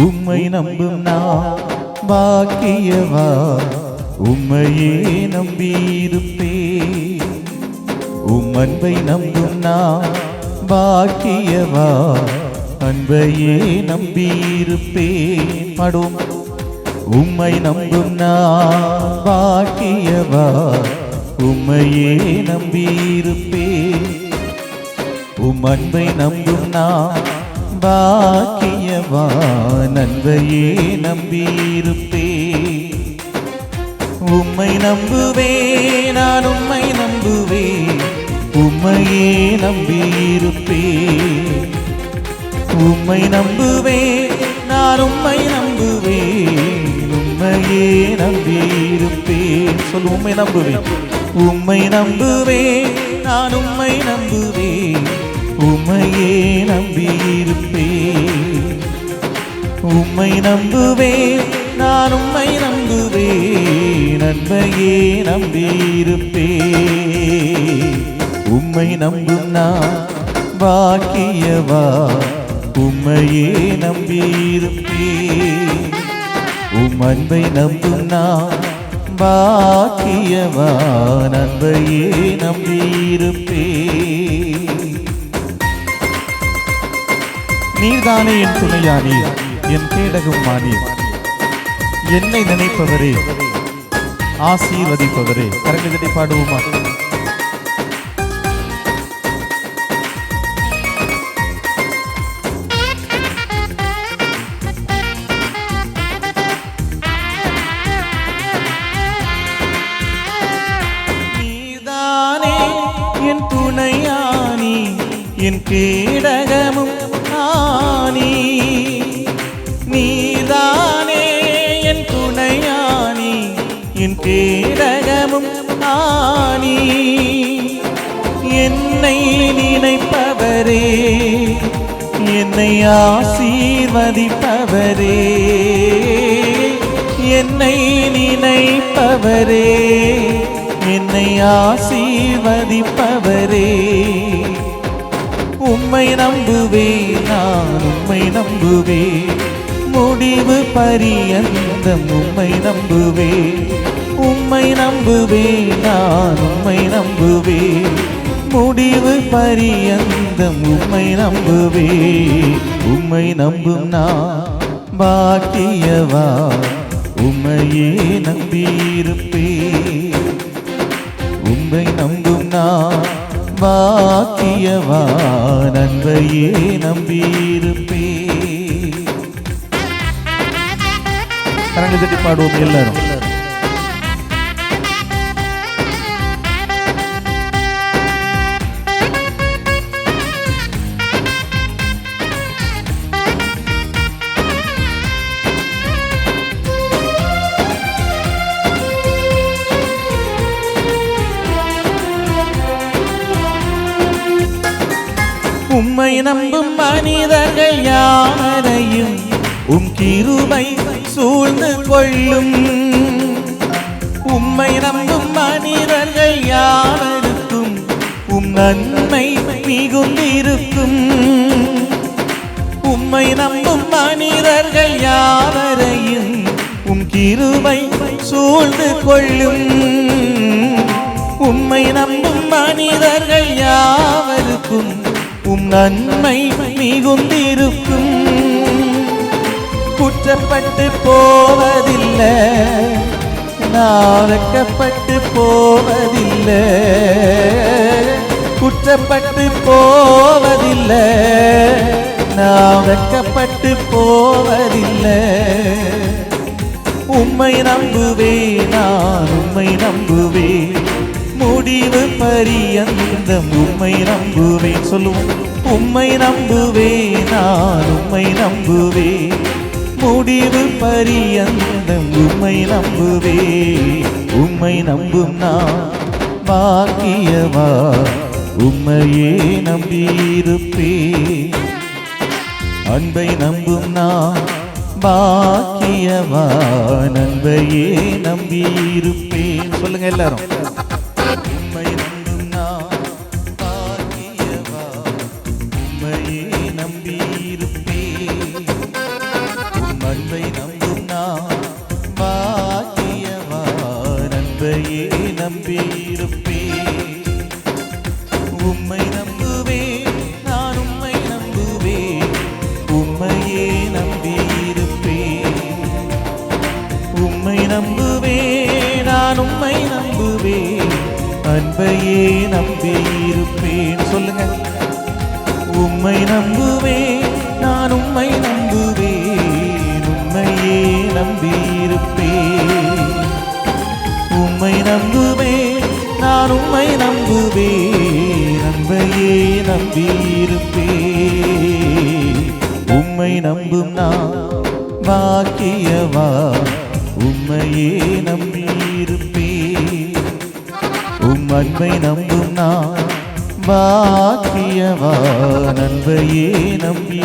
உம்மை நம்பும் நான் பாக்கியவா, உம்மையே நம்பியிருப்பேன். உம் அன்பை நம்பும் நான் பாக்கியவா, அன்பையே நம்பியிருப்பேன். பாடுவோம். உம்மை நம்பும் நான் பாக்கியவா, உம்மையே நம்பியிருப்பேன். உம் அன்பை நம்பும் நான் பாக்கியவா, அன்பையே நம்பியிருப்பேன். உம்மை நம்புவேன், நான் உம்மை நம்புவேன், உம்மையே நம்பியிருப்பேன். உம்மை நம்புவேன், நான் உம்மை நம்புவேன், உம்மையே நம்பியிருப்பேன். சொல். உம்மை நம்புவேன், உம்மை நம்புவேன், நான் உம்மை நம்புவேன், உம்மையே நம்பியிருப்பேன். உம்மை நம்புவேன், நான் உம்மை நம்புவேன், அன்பையே நம்பியிருப்பேன். உம்மை நம்பும் நான் பாக்கியவா, உம்மையே நம்பியிருப்பேன். உம் அன்பை நம்பும் நான் பாக்கியவா, அன்பையே நம்பியிருப்பேன். நீர்தானே என் துணையானீர், என் கேடகும் மானீர். என்னை நினைப்பவரே, ஆசீர்வதிப்பவரே. கரங்களை பாடுவோமா? நீர்தானே என் துணையானி, என் கேடகமும் ஆனி. நீதானே என் துணையானி, என் கேடகமும் ஆனி. என்னை நினைப்பவரே, என்னை ஆசீர்வதிப்பவரே. என்னை நினைப்பவரே, என்னை ஆசீர்வதிப்பவரே. உம்மை நம்புவேன், நான் உம்மை நம்புவேன், முடிவு பரியந்தம் உம்மை நம்புவேன். உம்மை நம்புவேன், நான் உம்மை நம்புவேன், முடிவு பரியந்தம் உம்மை நம்புவேன். உம்மை நம்பும் நான் பாக்கியவா, உம்மையே நம்பியிருப்பேன். உம்மை நம்பும் நான் பாக்கியவா, அன்பையே நம்பியிருப்பேன். கரங்களை தட்டி பாடுவோம் எல்லாரும். உம்மை நம்பும் மனிதர்கள் யாவரையும் உம் கிருபை சூழ்ந்து கொள்ளும். உம்மை நம்பும் மனிதர்கள் யாவருக்கும் உம் நன்மை மிகுந்திருக்கும். உம்மை நம்பும் மனிதர்கள் யாவரையும் உம் கிருபை சூழ்ந்து கொள்ளும். உம்மை நம்பும் மனிதர்கள் யாவருக்கும் உம் நன்மை மிகுந்திருக்கும். குற்றப்பட்டு போவதில்லை, நான் வெட்கப்பட்டு போவதில்லை. குற்றப்பட்டு போவதில்லை, நான் வெட்கப்பட்டு போவதில்லை. உம்மை நம்புவேன், நான் உம்மை நம்புவேன், முடிவு பரியந்தம் உம்மை நம்புவேன். சொல்லுவோம். உம்மை நம்புவேன், நான் உம்மை நம்புவேன், முடிவு பரியந்தம் உம்மை நம்புவேன். உம்மை நம்பும் நான் பாக்கியவா, உம்மையே நம்பியிருப்பேன். அன்பை நம்பும் நான் பாக்கியவா, அன்பையே நம்பியிருப்பேன். சொல்லுங்க எல்லாரும். உம்மை நம்பும் நான் பாக்கியவா, உம்மையே நம்பியிருப்பேன். அன்பையே நம்பியிருப்பேன். சொல்லுங்க. உம்மை நம்புவேன், நான் உம்மை நம்புவேன், உம்மையே நம்பியிருப்பேன். உம்மை நம்புவேன், நான் உம்மை நம்புவேன், அன்பையே நம்பியிருப்பேன். உம்மை நம்பும் நான் பாக்கியவா, உம்மையே நம்பியிருப்பேன். உம் அன்பை நம்பும் நான் பாக்கியவா, அன்பையே நம்பி